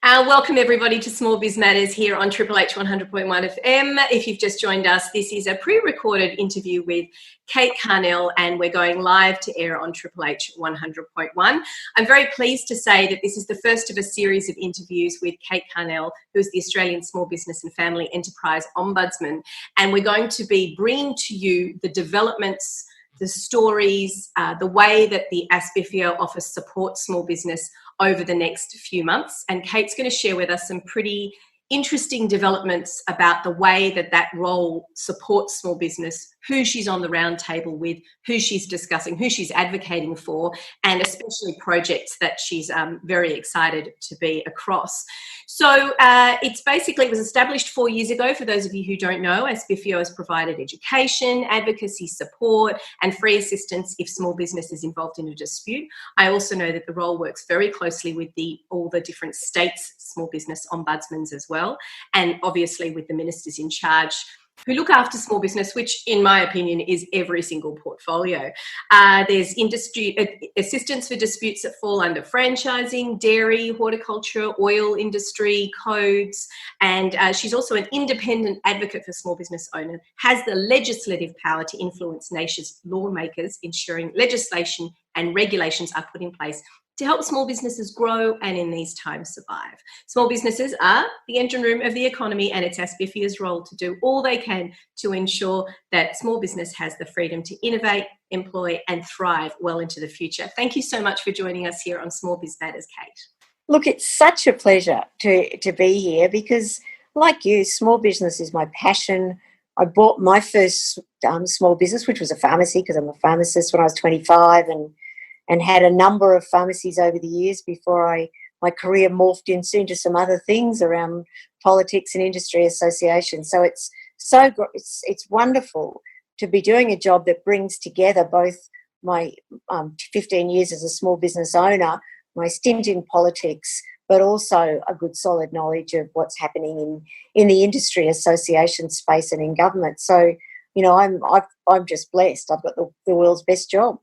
Welcome everybody to Small Biz Matters here on Triple H 100.1 FM. If you've just joined us, this is a pre-recorded interview with Kate Carnell, and we're going live to air on Triple H 100.1. I'm very pleased to say that this is the first of a series of interviews with Kate Carnell, who is the Australian Small Business and Family Enterprise Ombudsman, and we're going to be bringing to you the developments, the stories, the way that the ASBFEO office supports small business over the next few months. And Kate's going to share with us some pretty interesting developments about the way that that role supports small business, who she's on the round table with, who she's discussing, who she's advocating for, and especially projects that she's very excited to be across. So it was established 4 years ago. For those of you who don't know, ASBFEO has provided education, advocacy, support, and free assistance if small business is involved in a dispute. I also know that the role works very closely with all the different states' small business ombudsmans as well, and obviously with the ministers in charge who look after small business, which in my opinion is every single portfolio. There's industry assistance for disputes that fall under franchising, dairy, horticulture, oil industry, codes, and she's also an independent advocate for small business owners, has the legislative power to influence nation's lawmakers, ensuring legislation and regulations are put in place to help small businesses grow and in these times survive. Small businesses are the engine room of the economy, and it's ASBFEO's role to do all they can to ensure that small business has the freedom to innovate, employ and thrive well into the future. Thank you so much for joining us here on Small Biz Matters, Kate. Look, it's such a pleasure to be here because, like you, small business is my passion. I bought my first small business, which was a pharmacy, because I'm a pharmacist, when I was 25, and had a number of pharmacies over the years before my career morphed into some other things around politics and industry associations. So it's wonderful to be doing a job that brings together both my 15 years as a small business owner, my stint in politics, but also a good solid knowledge of what's happening in the industry association space and in government. So, I'm just blessed. I've got the world's best job.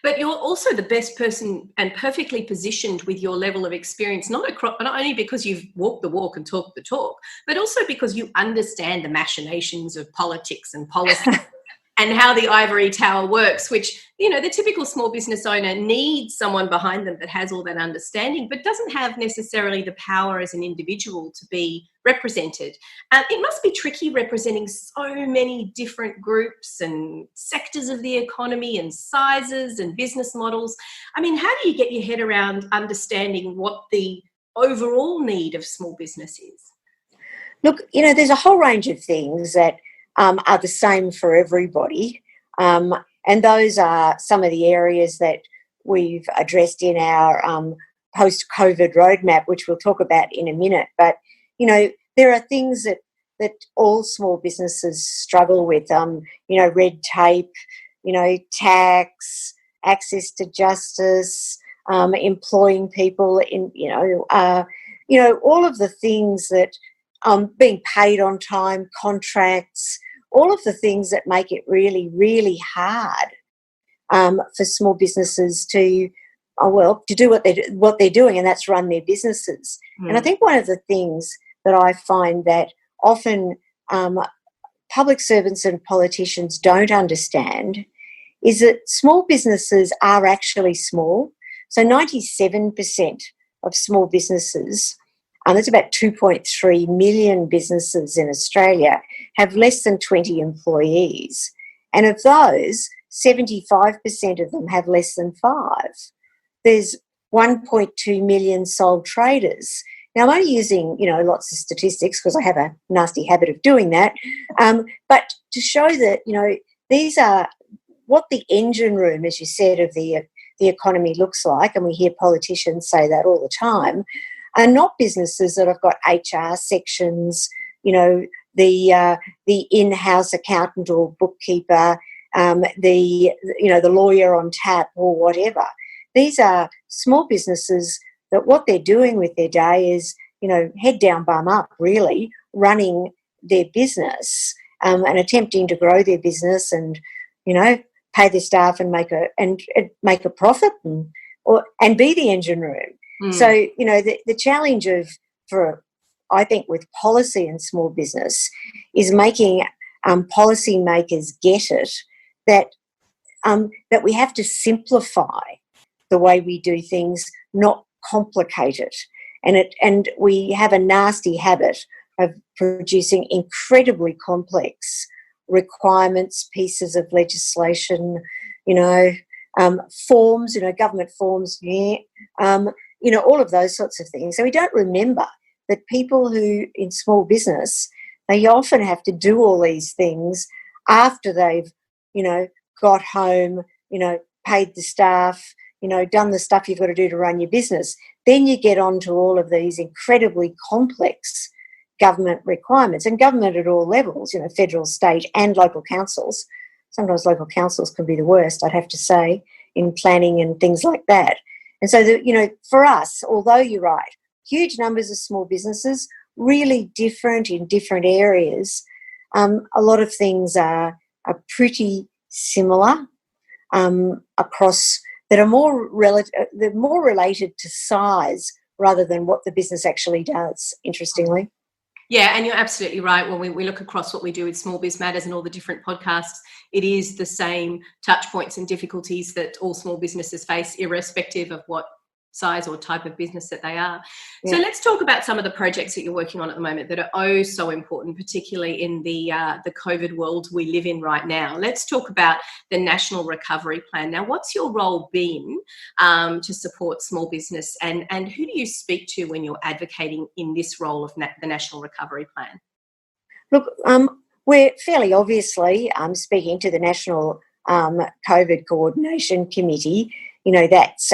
But you're also the best person and perfectly positioned with your level of experience, not only because you've walked the walk and talked the talk, but also because you understand the machinations of politics and policy and how the ivory tower works, which, the typical small business owner needs someone behind them that has all that understanding, but doesn't have necessarily the power as an individual to be represented. It must be tricky representing so many different groups and sectors of the economy and sizes and business models. I mean, how do you get your head around understanding what the overall need of small business is? Look, there's a whole range of things that are the same for everybody. And those are some of the areas that we've addressed in our post-COVID roadmap, which we'll talk about in a minute. But, there are things that all small businesses struggle with, red tape, tax, access to justice, employing people in, all of the things that being paid on time, contracts, all of the things that make it really, really hard for small businesses to do what they're doing, and that's run their businesses. And I think one of the things that I find that often public servants and politicians don't understand is that small businesses are actually small. So 97% of small businesses, there's about 2.3 million businesses in Australia, have less than 20 employees. And of those, 75% of them have less than 5. There's 1.2 million sole traders. Now, I'm only using, lots of statistics because I have a nasty habit of doing that, but to show that, these are what the engine room, as you said, of the economy looks like, and we hear politicians say that all the time, are not businesses that have got HR sections, the in-house accountant or bookkeeper, the lawyer on tap or whatever. These are small businesses that what they're doing with their day is, head down, bum up, really, running their business and attempting to grow their business and, pay their staff and make a profit and be the engine room. So, the challenge of I think with policy and small business is making policymakers get it that that we have to simplify the way we do things, not complicate it. And we have a nasty habit of producing incredibly complex requirements, pieces of legislation, forms, government forms, all of those sorts of things. So we don't remember that people who in small business, they often have to do all these things after they've, got home, paid the staff, done the stuff you've got to do to run your business. Then you get on to all of these incredibly complex government requirements, and government at all levels, federal, state and local councils. Sometimes local councils can be the worst, I'd have to say, in planning and things like that. And so, for us, although you're right, huge numbers of small businesses, really different in different areas, a lot of things are pretty similar across that are they're more related to size rather than what the business actually does, interestingly. Yeah, and you're absolutely right. When we look across what we do with Small Biz Matters and all the different podcasts, it is the same touch points and difficulties that all small businesses face, irrespective of what size or type of business that they are. Yeah. So let's talk about some of the projects that you're working on at the moment that are so important, particularly in the COVID world we live in right now. Let's talk about the National Recovery Plan. Now, what's your role been to support small business, and who do you speak to when you're advocating in this role of the National Recovery Plan? Look, we're fairly obviously speaking to the National COVID Coordination Committee. That's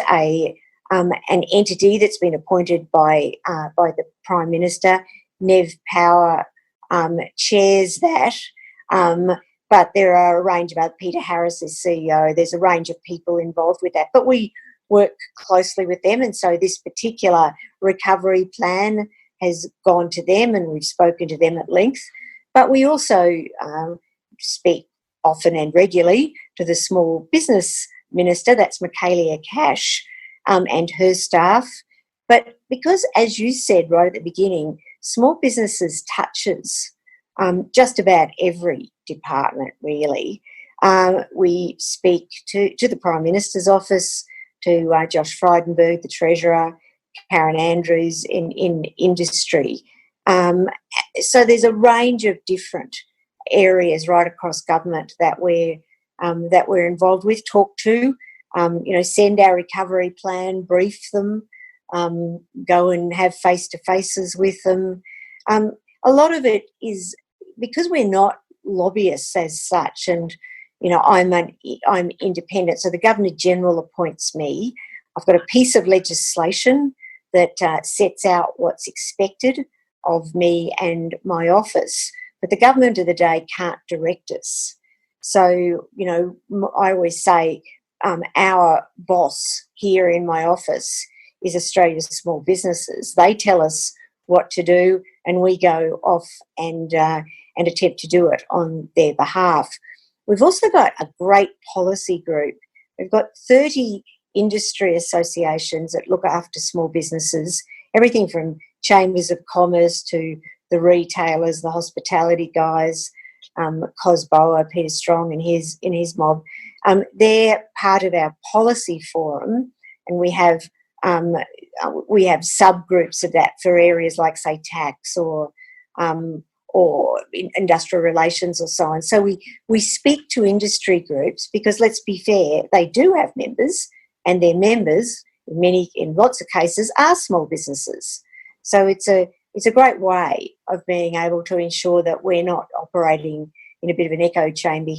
an entity that's been appointed by the Prime Minister. Nev Power chairs that, but there are a range of Peter Harris is CEO. There's a range of people involved with that, but we work closely with them, and so this particular recovery plan has gone to them, and we've spoken to them at length. But we also speak often and regularly to the Small Business Minister, that's Michaelia Cash, and her staff. But because, as you said right at the beginning, small businesses touches just about every department, really. We speak to the Prime Minister's office, to Josh Frydenberg, the Treasurer, Karen Andrews in industry. So there's a range of different areas right across government that we're involved with, talk to, send our recovery plan, brief them, go and have face-to-faces with them. A lot of it is because we're not lobbyists as such, and I'm independent, so the Governor-General appoints me. I've got a piece of legislation that sets out what's expected of me and my office, but the government of the day can't direct us. So, I always say our boss here in my office is Australia's small businesses. They tell us what to do, and we go off and attempt to do it on their behalf. We've also got a great policy group. We've got 30 industry associations that look after small businesses, everything from chambers of commerce to the retailers, the hospitality guys, Cosboa, Peter Strong and his mob. They're part of our policy forum, and we have subgroups of that for areas like, say, tax or industrial relations or so on. So we speak to industry groups because, let's be fair, they do have members, and their members, in lots of cases, are small businesses. So it's a great way of being able to ensure that we're not operating in a bit of an echo chamber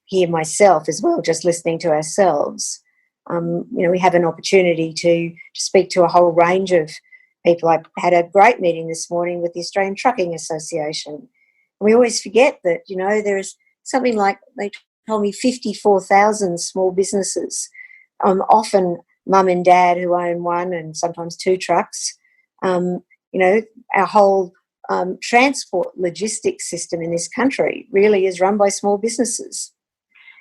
here myself as well, just listening to ourselves. We have an opportunity to speak to a whole range of people. I had a great meeting this morning with the Australian Trucking Association. We always forget that, there is something like, they told me, 54,000 small businesses, often mum and dad who own one and sometimes two trucks. Our whole transport logistics system in this country really is run by small businesses.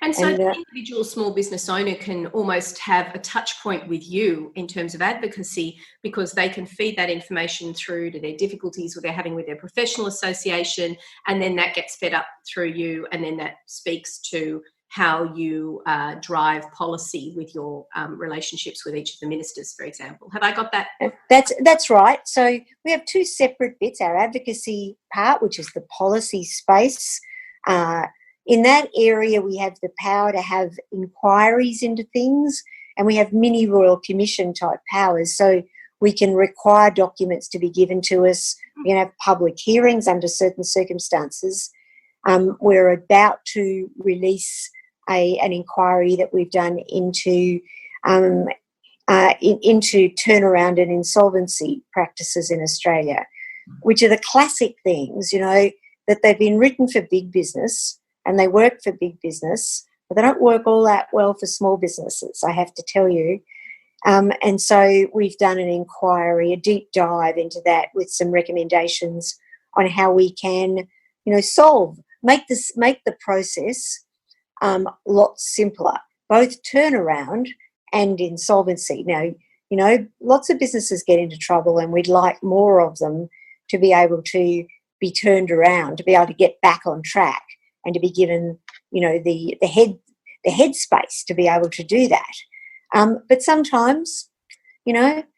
And so the individual small business owner can almost have a touch point with you in terms of advocacy, because they can feed that information through to their difficulties they're having with their professional association, and then that gets fed up through you, and then that speaks to how you drive policy with your relationships with each of the ministers, for example. Have I got that? That's right. So we have two separate bits, our advocacy part, which is the policy space. In that area, we have the power to have inquiries into things, and we have mini Royal Commission type powers. So we can require documents to be given to us. We can have public hearings under certain circumstances. We're about to release an inquiry that we've done into turnaround and insolvency practices in Australia, which are the classic things, that they've been written for big business and they work for big business, but they don't work all that well for small businesses, I have to tell you. And so we've done an inquiry, a deep dive into that with some recommendations on how we can, make the process lots simpler, both turnaround and insolvency. Now, lots of businesses get into trouble, and we'd like more of them to be able to be turned around, to be able to get back on track, and to be given, the headspace to be able to do that. But sometimes,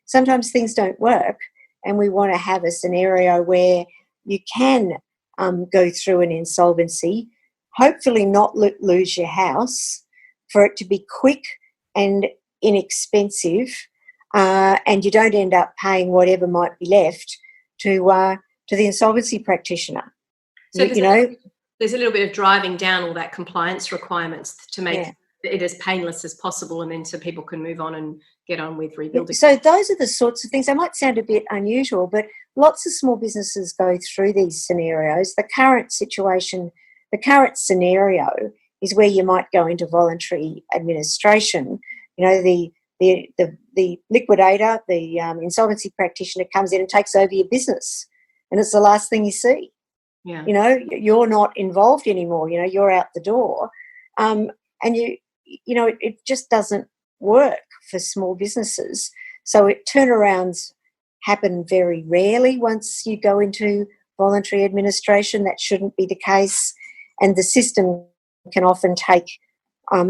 sometimes things don't work, and we want to have a scenario where you can go through an insolvency, hopefully not lose your house, for it to be quick and inexpensive, and you don't end up paying whatever might be left to the insolvency practitioner. So there's a little bit of driving down all that compliance requirements to make it as painless as possible, and then so people can move on and get on with rebuilding. So those are the sorts of things. They might sound a bit unusual, but lots of small businesses go through these scenarios. The current scenario is where you might go into voluntary administration. The liquidator, the insolvency practitioner comes in and takes over your business, and it's the last thing you see. Yeah. You're not involved anymore. You're out the door, and it just doesn't work for small businesses. So turnarounds happen very rarely once you go into voluntary administration. That shouldn't be the case, and the system can often take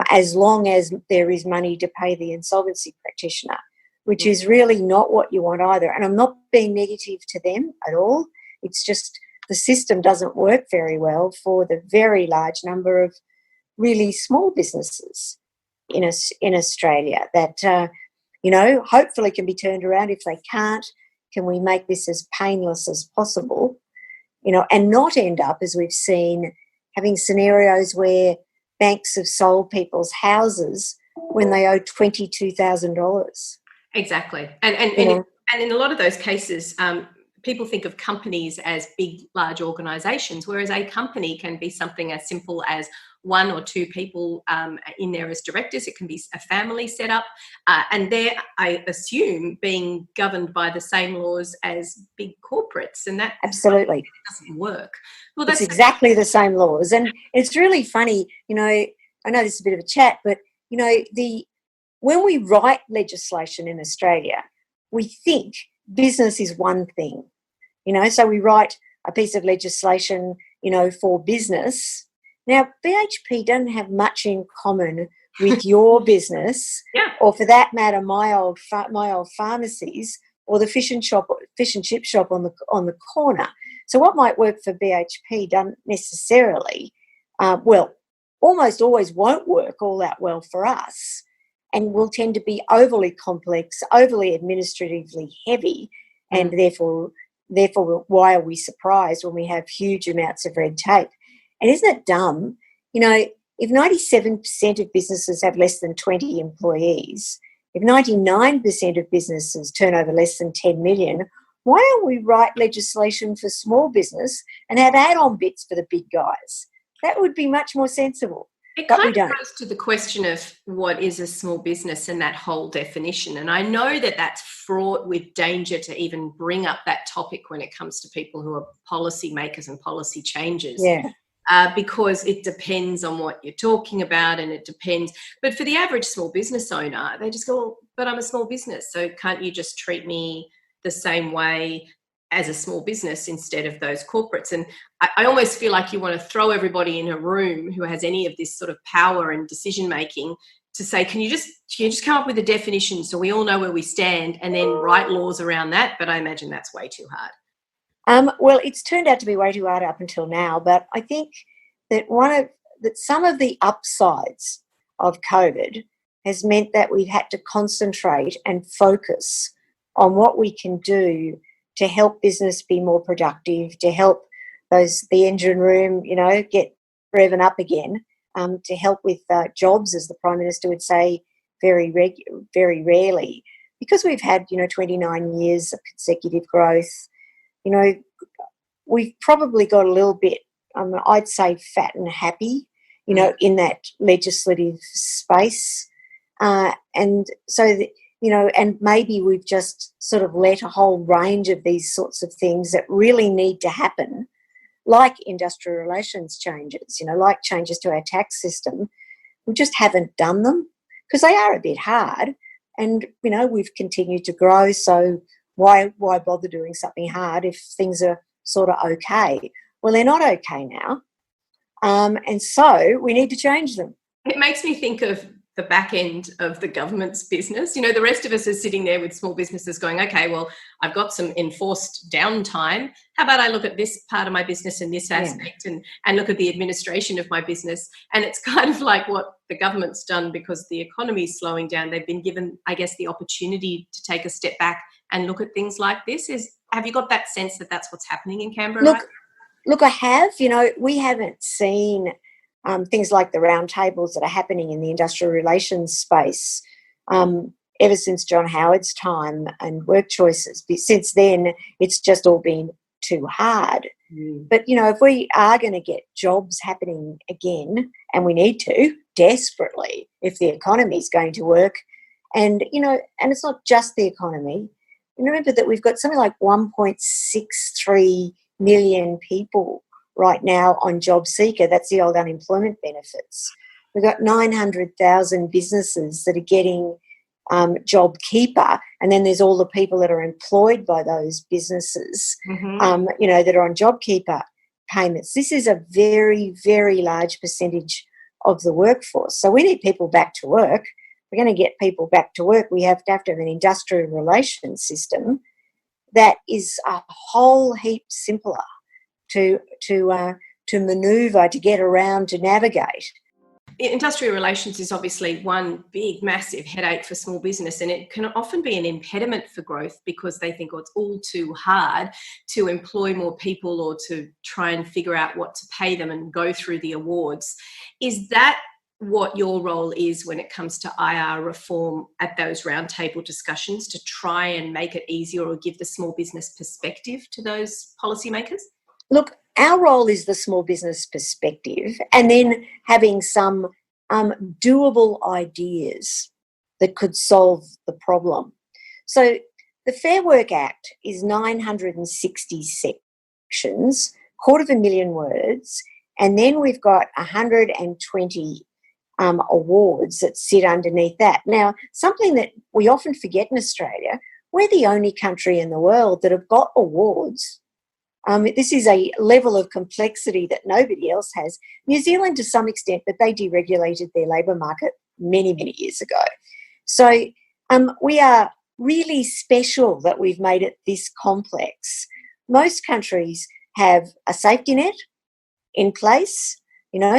as long as there is money to pay the insolvency practitioner, which is really not what you want either. And I'm not being negative to them at all. It's just the system doesn't work very well for the very large number of really small businesses in Australia that, hopefully can be turned around. If they can't, can we make this as painless as possible, and not end up, as we've seen, having scenarios where banks have sold people's houses when they owe $22,000. Exactly. And in a lot of those cases, people think of companies as big, large organisations, whereas a company can be something as simple as one or two people in there as directors. It can be a family set up, and they're, I assume, being governed by the same laws as big corporates, and that absolutely doesn't work. Well, that's exactly the same laws, and it's really funny. I know this is a bit of a chat, but when we write legislation in Australia, we think business is one thing. So we write a piece of legislation, for business. Now, BHP doesn't have much in common with your business, or for that matter, my old pharmacies, or the fish and chip shop on the corner. So what might work for BHP doesn't necessarily, almost always won't work all that well for us, and will tend to be overly complex, overly administratively heavy, and therefore, why are we surprised when we have huge amounts of red tape? And isn't it dumb? If 97% of businesses have less than 20 employees, if 99% of businesses turn over less than 10 million, why don't we write legislation for small business and have add-on bits for the big guys? That would be much more sensible. It kind of goes to the question of what is a small business and that whole definition. And I know that that's fraught with danger to even bring up that topic when it comes to people who are policy makers and policy changers. Yeah. because it depends on what you're talking about, and it depends. But for the average small business owner, they just go, well, but I'm a small business, so can't you just treat me the same way as a small business instead of those corporates? And I almost feel like you want to throw everybody in a room who has any of this sort of power and decision making to say, can you just come up with a definition so we all know where we stand, and then write laws around that? But I imagine that's way too hard. Well, it's turned out to be way too hard up until now, but I think that some of the upsides of COVID has meant that we've had to concentrate and focus on what we can do to help business be more productive, to help the engine room, get revving up again, to help with jobs, as the Prime Minister would say, very rarely, because we've had 29 years of consecutive growth. We've probably got a little bit, I'd say, fat and happy, in that legislative space. And so, and maybe we've just sort of let a whole range of these sorts of things that really need to happen, like industrial relations changes, like changes to our tax system. We just haven't done them because they are a bit hard. And, we've continued to grow, so why bother doing something hard if things are sort of okay? Well, they're not okay now, and so we need to change them. It makes me think of the back end of the government's business. The rest of us are sitting there with small businesses going, okay, well, I've got some enforced downtime. How about I look at this part of my business and this aspect, and look at the administration of my business? And it's kind of like what the government's done, because the economy is slowing down. They've been given, I guess, the opportunity to take a step back and look at things like this. Have you got that sense that that's what's happening in Canberra? Look, I have. We haven't seen things like the roundtables that are happening in the industrial relations space ever since John Howard's time and work choices. Since then, it's just all been too hard. But, if we are going to get jobs happening again, and we need to desperately if the economy is going to work, and it's not just the economy. Remember that we've got something like 1.63 million people right now on Job Seeker. That's the old unemployment benefits. We've got 900,000 businesses that are getting Job Keeper, and then there's all the people that are employed by those businesses, that are on Job Keeper payments. This is a very, very large percentage of the workforce. So we need people back to work. We're going to get people back to work. We have to have an industrial relations system that is a whole heap simpler to manoeuvre, to get around, to navigate. Industrial relations is obviously one big, massive headache for small business, and it can often be an impediment for growth because they think, it's all too hard to employ more people or to try and figure out what to pay them and go through the awards. Is that what your role is when it comes to IR reform at those roundtable discussions, to try and make it easier or give the small business perspective to those policymakers? Look, our role is the small business perspective, and then having some doable ideas that could solve the problem. So the Fair Work Act is 960 sections, 250,000 words, and then we've got 120 awards that sit underneath that. Now, something that we often forget in Australia, we're the only country in the world that have got awards. This is a level of complexity that nobody else has. New Zealand to some extent, but they deregulated their labour market many, many years ago. So we are really special that we've made it this complex. Most countries have a safety net in place,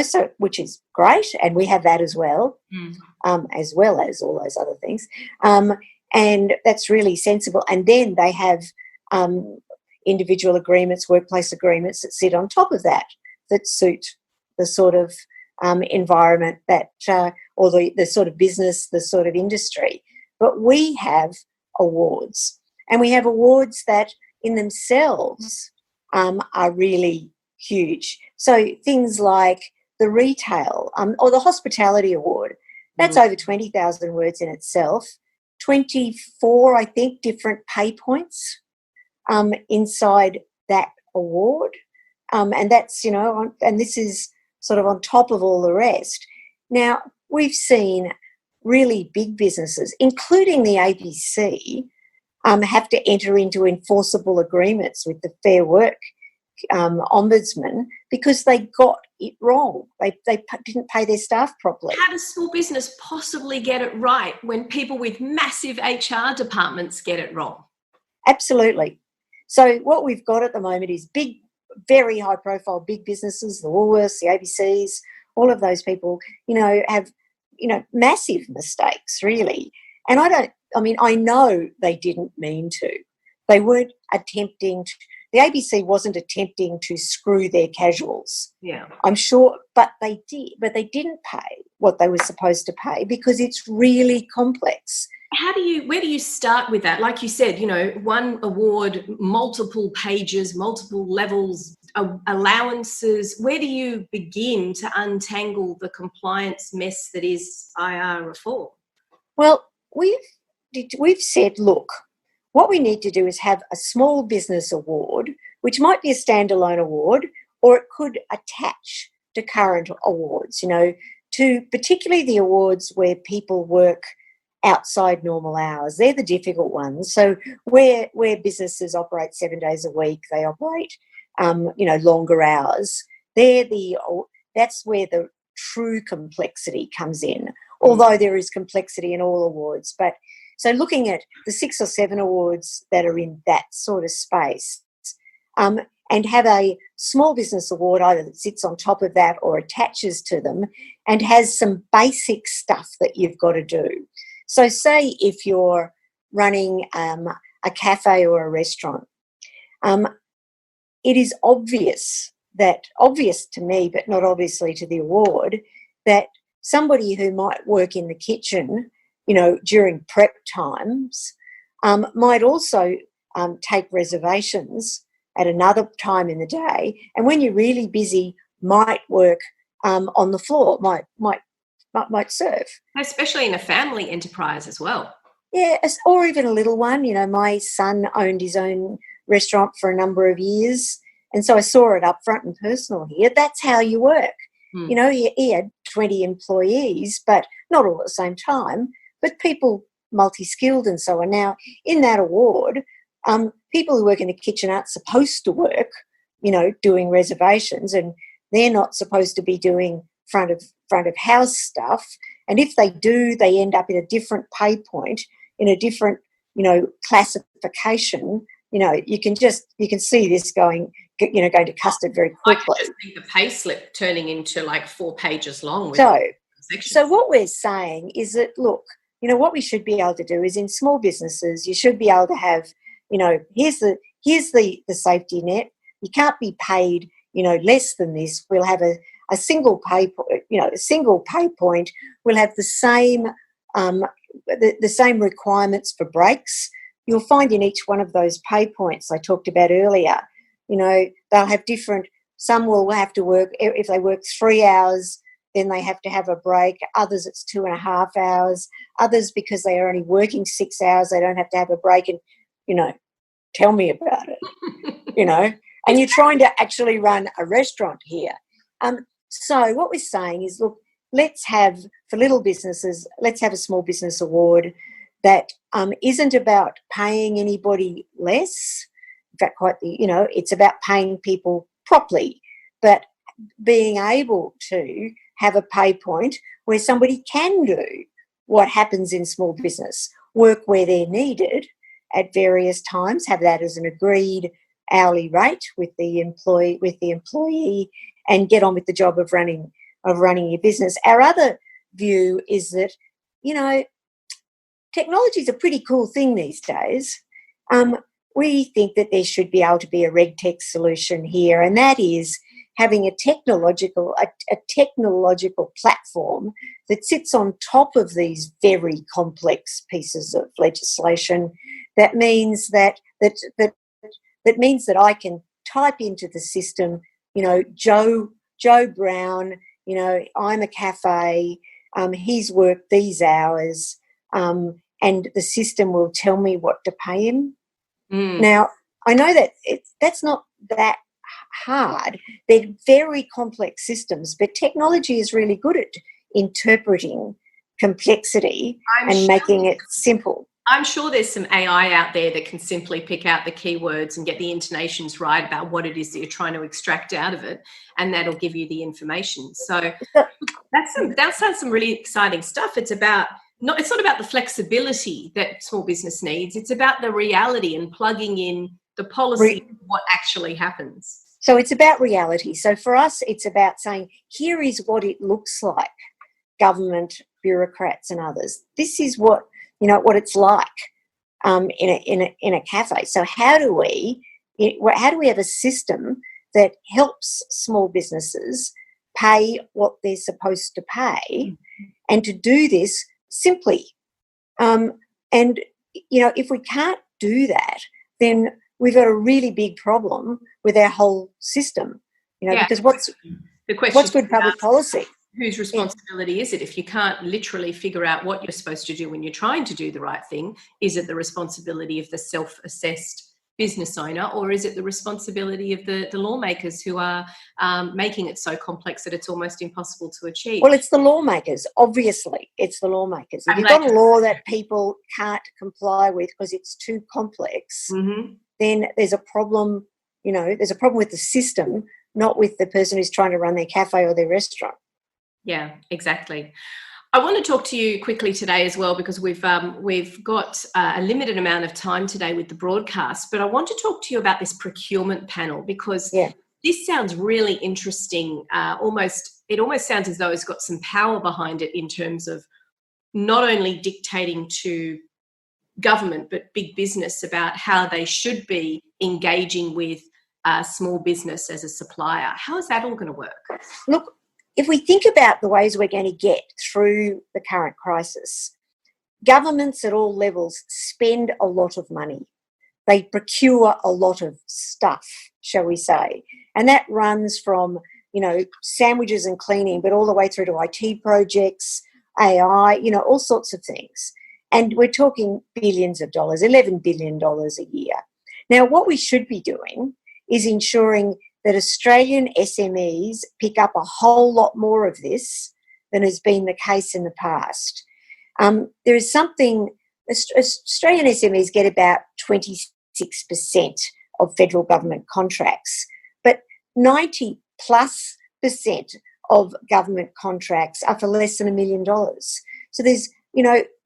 so which is great, and we have that as well, as well as all those other things. And that's really sensible. And then they have individual agreements, workplace agreements that sit on top of that suit the sort of environment that, or the sort of business, the sort of industry. But we have awards, and we have awards that in themselves are really huge. So things like the retail or the hospitality award, that's over 20,000 words in itself, 24, I think, different pay points inside that award. And that's, and this is sort of on top of all the rest. Now, we've seen really big businesses, including the ABC, have to enter into enforceable agreements with the Fair Work Ombudsman because they got it wrong. They didn't pay their staff properly. How does small business possibly get it right when people with massive HR departments get it wrong? Absolutely. So what we've got at the moment is big, very high-profile big businesses, the Woolworths, the ABCs, all of those people, have, massive mistakes, really. And I know they didn't mean to. They weren't attempting to. The ABC wasn't attempting to screw their casuals. Yeah. I'm sure, but they did. But they didn't pay what they were supposed to pay because it's really complex. Where do you start with that? Like you said, one award, multiple pages, multiple levels, allowances. Where do you begin to untangle the compliance mess that is IR reform? Well, we've said, look, what we need to do is have a small business award, which might be a standalone award, or it could attach to current awards, to particularly the awards where people work outside normal hours. They're the difficult ones. So where businesses operate 7 days a week, they operate, longer hours. That's where the true complexity comes in, although there is complexity in all awards. But so looking at the 6 or 7 awards that are in that sort of space, and have a small business award either that sits on top of that or attaches to them and has some basic stuff that you've got to do. So say if you're running a cafe or a restaurant, it is obvious to me, but not obviously to the award, that somebody who might work in the kitchen, during prep times, might also take reservations at another time in the day, and when you're really busy, might work on the floor, might serve. Especially in a family enterprise as well. Yeah, or even a little one. My son owned his own restaurant for a number of years, and so I saw it up front and personal here. That's how you work. He had 20 employees, but not all at the same time, but people multi-skilled and so on. Now, in that award, people who work in the kitchen aren't supposed to work, doing reservations, and they're not supposed to be doing front of house stuff. And if they do, they end up in a different pay point, in a different, classification. You can see this going to custard very quickly. I just think the pay slip turning into like 4 pages long. So what we're saying is that, look, what we should be able to do is in small businesses, you should be able to have, here's the safety net. You can't be paid, less than this. We'll have a single pay, a single pay point. We'll have the same requirements for breaks. You'll find in each one of those pay points I talked about earlier, they'll have different. Some will have to work, if they work 3 hours, then they have to have a break. Others, it's 2.5 hours. Others, because they are only working 6 hours, they don't have to have a break. And, tell me about it, And you're trying to actually run a restaurant here. So what we're saying is, look, let's have, for little businesses, let's have a small business award that isn't about paying anybody less. In fact, it's about paying people properly, but being able to have a pay point where somebody can do what happens in small business, work where they're needed at various times, have that as an agreed hourly rate with the employee, and get on with the job of running your business. Our other view is that, technology is a pretty cool thing these days. We think that there should be able to be a RegTech solution here, and that is having a technological platform that sits on top of these very complex pieces of legislation. That means that means that I can type into the system, Joe Brown, I'm a cafe, he's worked these hours, and the system will tell me what to pay him. Now, I know that that's not that hard. They're very complex systems, but technology is really good at interpreting complexity and making it simple. I'm sure there's some AI out there that can simply pick out the keywords and get the intonations right about what it is that you're trying to extract out of it, and that'll give you the information. So that sounds some really exciting stuff. It's not about the flexibility that small business needs. It's about the reality and plugging in the policy of what actually happens. So it's about reality. So for us, it's about saying, here is what it looks like, government, bureaucrats and others. This is what it's like in a cafe. So how do we have a system that helps small businesses pay what they're supposed to pay, and to do this simply? And if we can't do that, then we've got a really big problem with our whole system. Because what's good public policy? Whose responsibility is it? If you can't literally figure out what you're supposed to do when you're trying to do the right thing, is it the responsibility of the self-assessed business owner, or is it the responsibility of the lawmakers who are making it so complex that it's almost impossible to achieve? Well, it's the lawmakers. Obviously, it's the lawmakers. If you've got a law that people can't comply with because it's too complex, then there's a problem. There's a problem with the system, not with the person who's trying to run their cafe or their restaurant. Yeah, exactly. I want to talk to you quickly today as well, because we've got a limited amount of time today with the broadcast, but I want to talk to you about this procurement panel, because this sounds really interesting. It almost sounds as though it's got some power behind it in terms of not only dictating to government but big business about how they should be engaging with small business as a supplier. How is that all going to work? Look, if we think about the ways we're going to get through the current crisis, governments at all levels spend a lot of money. They procure a lot of stuff, shall we say. And that runs from, sandwiches and cleaning, but all the way through to IT projects, AI, all sorts of things. And we're talking billions of dollars, $11 billion a year. Now, what we should be doing is ensuring that Australian SMEs pick up a whole lot more of this than has been the case in the past. There is something, Australian SMEs get about 26% of federal government contracts, but 90+% of government contracts are for less than $1 million. So there's,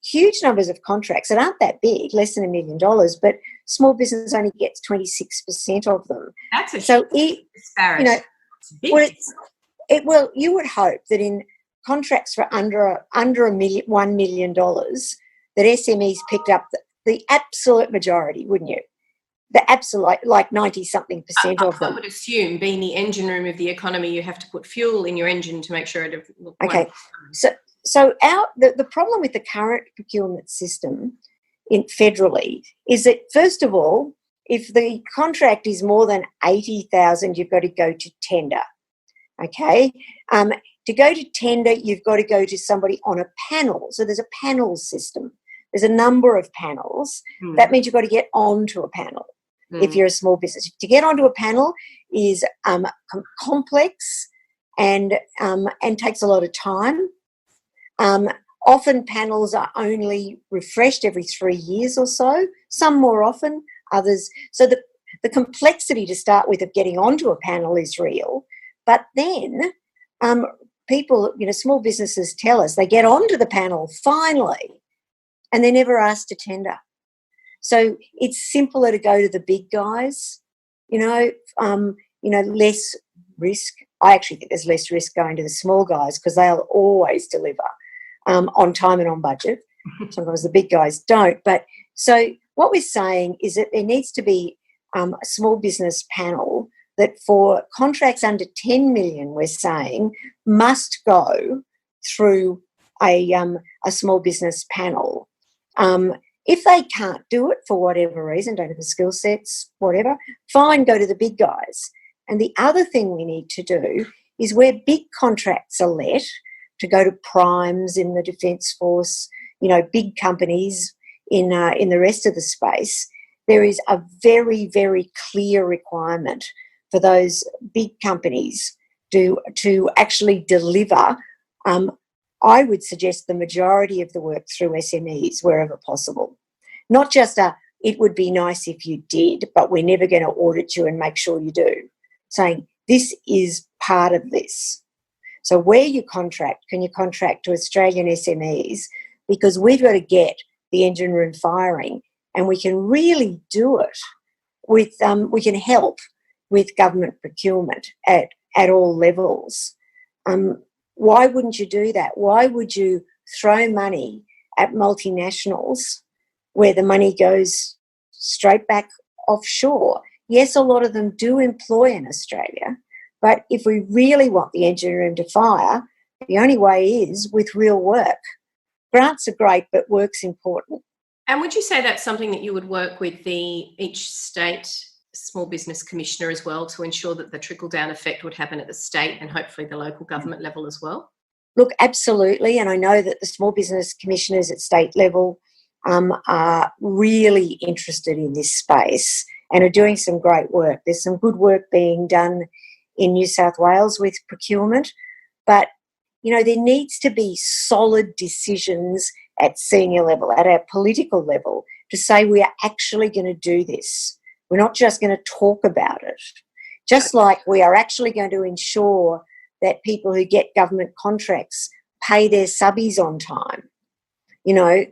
huge numbers of contracts that aren't that big, less than $1 million, but small business only gets 26% of them. That's a huge disparity. You would hope that in contracts for under $1 million, that SMEs picked up the absolute majority, wouldn't you? The absolute, like 90-something% of them. I would assume, being the engine room of the economy, you have to put fuel in your engine to make sure it. Okay, so the problem with the current procurement system federally is that, first of all, if the contract is more than $80,000, you've got to go to tender. Okay, to go to tender, you've got to go to somebody on a panel. So there's a panel system. There's a number of panels. That means you've got to get onto a panel if you're a small business. To get onto a panel is complex and takes a lot of time. Often panels are only refreshed every 3 years or so, some more often, others. So the complexity to start with of getting onto a panel is real. But then people, small businesses tell us they get onto the panel finally and they're never asked to tender. So it's simpler to go to the big guys, less risk. I actually think there's less risk going to the small guys because they'll always deliver on time and on budget. Sometimes the big guys don't. But so what we're saying is that there needs to be a small business panel that for contracts under 10 million, we're saying, must go through a small business panel. If they can't do it for whatever reason, don't have the skill sets, whatever, fine, go to the big guys. And the other thing we need to do is where big contracts are let to go to primes in the Defence Force, big companies in the rest of the space, there is a very, very clear requirement for those big companies to actually deliver, I would suggest the majority of the work through SMEs wherever possible. Not just it would be nice if you did, but we're never going to audit you and make sure you do. Saying this is part of this. So where you contract, can you contract to Australian SMEs? Because we've got to get the engine room firing, and we can really do it with, we can help with government procurement at all levels. Why wouldn't you do that? Why would you throw money at multinationals where the money goes straight back offshore? Yes, a lot of them do employ in Australia, but if we really want the engine room to fire, the only way is with real work. Grants are great, but work's important. And would you say that's something that you would work with each state small business commissioner as well to ensure that the trickle-down effect would happen at the state and hopefully the local government level as well? Look, absolutely. And I know that the small business commissioners at state level are really interested in this space and are doing some great work. There's some good work being done in New South Wales with procurement, but, you know, there needs to be solid decisions at senior level, at our political level, to say we are actually going to do this. We're not just going to talk about it. Just like we are actually going to ensure that people who get government contracts pay their subbies on time. You know,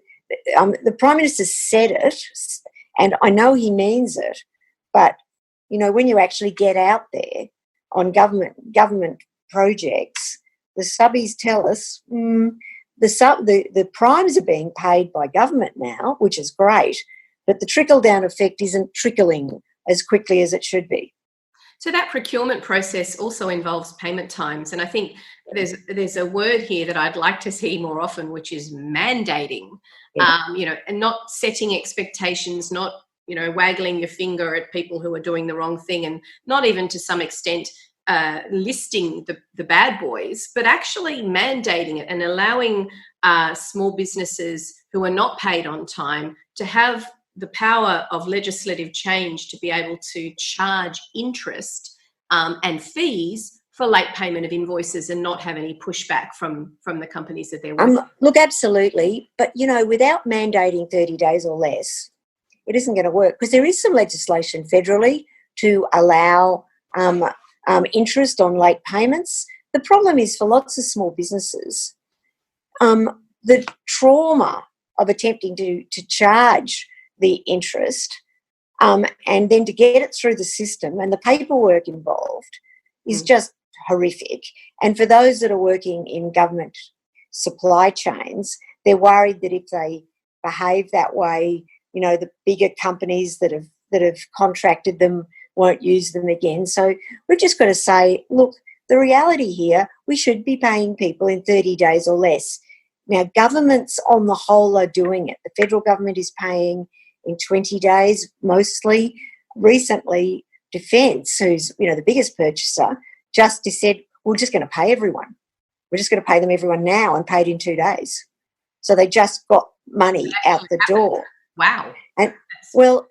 the Prime Minister said it, and I know he means it, but, you know, when you actually get out there on government projects, the subbies tell us the primes are being paid by government now, which is great, but the trickle-down effect isn't trickling as quickly as it should be. So that procurement process also involves payment times, and I think there's a word here that I'd like to see more often, which is mandating. Yeah. You know, and not setting expectations, not, you know, waggling your finger at people who are doing the wrong thing, and not even to some extent listing the bad boys, but actually mandating it and allowing small businesses who are not paid on time to have the power of legislative change to be able to charge interest and fees for late payment of invoices and not have any pushback from the companies that they're with. Look, absolutely. But, you know, without mandating 30 days or less, it isn't going to work, because there is some legislation federally to allow interest on late payments. The problem is for lots of small businesses, the trauma of attempting to charge the interest and then to get it through the system and the paperwork involved is just horrific. And for those that are working in government supply chains, they're worried that if they behave that way, you know, the bigger companies that have contracted them won't use them again. So we've just got to say, look, the reality here, we should be paying people in 30 days or less. Now, governments on the whole are doing it. The federal government is paying in 20 days mostly. Recently, Defence, who's, you know, the biggest purchaser, just said, we're just going to pay everyone. We're just going to pay them everyone now and paid in 2 days. So they just got money out the door. Wow. And, well,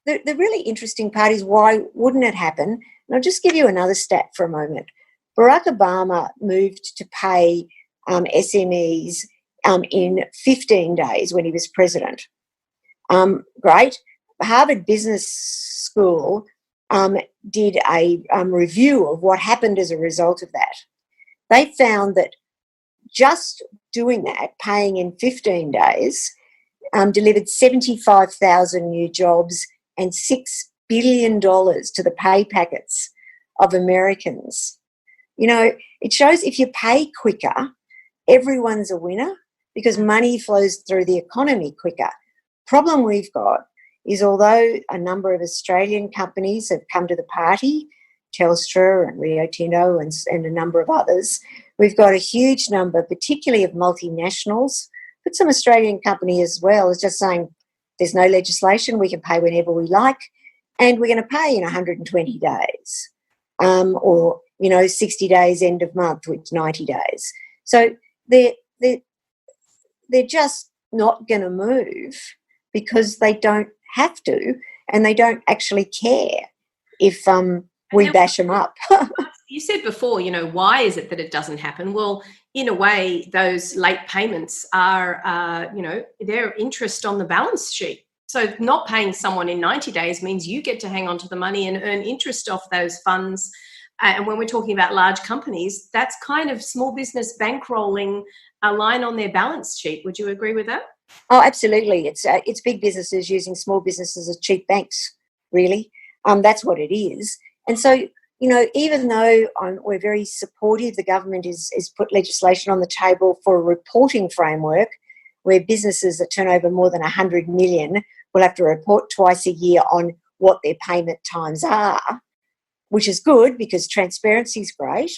the really interesting part is, why wouldn't it happen? And I'll just give you another stat for a moment. Barack Obama moved to pay SMEs in 15 days when he was president. Great. Harvard Business School did a review of what happened as a result of that. They found that just doing that, paying in 15 days, delivered 75,000 new jobs and $6 billion to the pay packets of Americans. You know, it shows if you pay quicker, everyone's a winner, because money flows through the economy quicker. Problem we've got is, although a number of Australian companies have come to the party, Telstra and Rio Tinto and a number of others, we've got a huge number, particularly of multinationals, but some Australian company as well, is just saying there's no legislation, we can pay whenever we like, and we're going to pay in 120 days or, you know, 60 days end of month, which 90 days. So they're just not going to move because they don't have to, and they don't actually care if we bash them up. You said before, why is it that it doesn't happen? Well, in a way, those late payments are, they're interest on the balance sheet. So not paying someone in 90 days means you get to hang on to the money and earn interest off those funds. And when we're talking about large companies, that's kind of small business bankrolling a line on their balance sheet. Would you agree with that? Oh, absolutely. It's big businesses using small businesses as cheap banks, really. That's what it is. And so, even though we're very supportive, the government has put legislation on the table for a reporting framework where businesses that turn over more than 100 million will have to report twice a year on what their payment times are, which is good because transparency is great.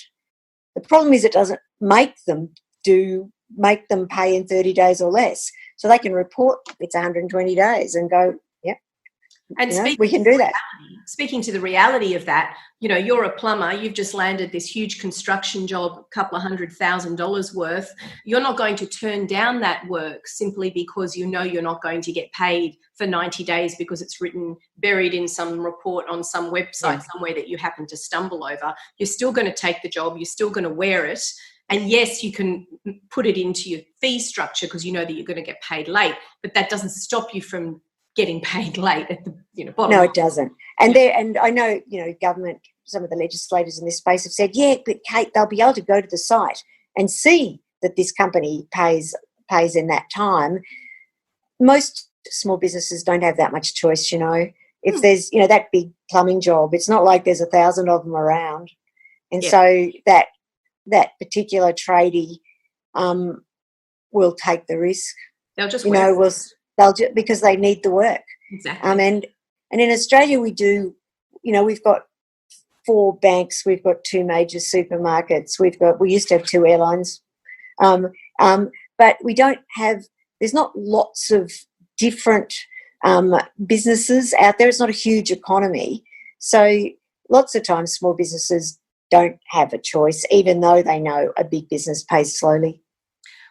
The problem is it doesn't make them pay in 30 days or less. So they can report it's 120 days and go, yep, and we can do that. Speaking to the reality of that, you're a plumber, you've just landed this huge construction job, a couple of $100,000 worth. You're not going to turn down that work simply because you're not going to get paid for 90 days because it's buried in some report on some website somewhere that you happen to stumble over. You're still going to take the job, you're still going to wear it. And yes, you can put it into your fee structure because you know that you're going to get paid late, but that doesn't stop you from getting paid late at the bottom. No, it doesn't. And I know, government, some of the legislators in this space have said, yeah, but Kate, they'll be able to go to the site and see that this company pays in that time. Most small businesses don't have that much choice, If there's, that big plumbing job, it's not like there's 1,000 of them around. And so that particular tradie will take the risk. They'll just because they need the work. Exactly. And in Australia we do, we've got 4 banks, we've got 2 major supermarkets, we used to have 2 airlines, but we don't have. There's not lots of different businesses out there. It's not a huge economy, so lots of times small businesses don't have a choice, even though they know a big business pays slowly.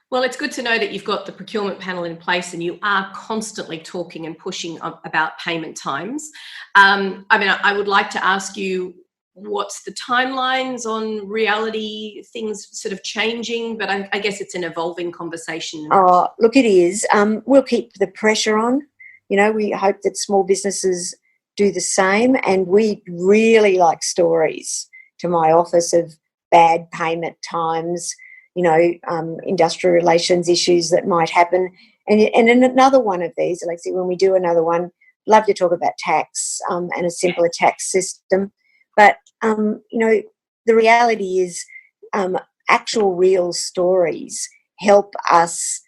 Well, it's good to know that you've got the procurement panel in place and you are constantly talking and pushing about payment times. I would like to ask you, what's the timelines on reality, things sort of changing, but I guess it's an evolving conversation. Oh, look, it is. We'll keep the pressure on. We hope that small businesses do the same, and we really like stories to my office of bad payment times, industrial relations issues that might happen. And in another one of these, Alexi, when we do another one, love to talk about tax and a simpler tax system. But, the reality is actual real stories help us,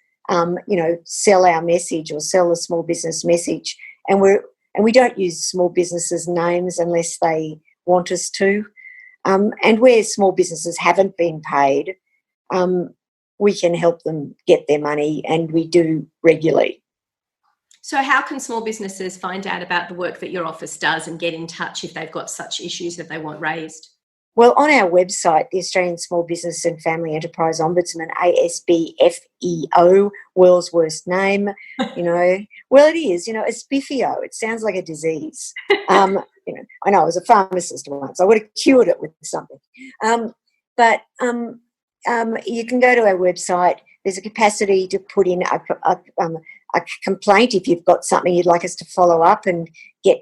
sell our message or sell the small business message. And we don't use small businesses' names unless they want us to. And where small businesses haven't been paid, we can help them get their money, and we do regularly. So how can small businesses find out about the work that your office does and get in touch if they've got such issues that they want raised? Well, on our website, the Australian Small Business and Family Enterprise Ombudsman, ASBFEO, world's worst name, Well, it is, ASBFEO. It sounds like a disease. I know I was a pharmacist once. I would have cured it with something. But you can go to our website. There's a capacity to put in a complaint if you've got something you'd like us to follow up and get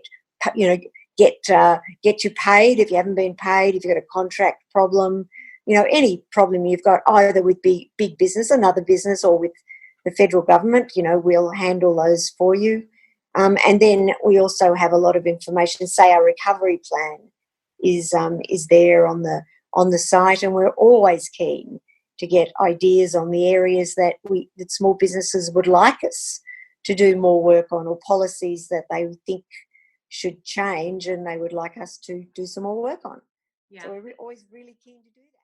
you paid if you haven't been paid, if you've got a contract problem, any problem you've got either with big business, another business, or with the federal government, we'll handle those for you. And then we also have a lot of information. Say our recovery plan is there on the site, and we're always keen to get ideas on the areas that small businesses would like us to do more work on, or policies that they think should change and they would like us to do some more work on. Yeah. So we're always really keen to do that.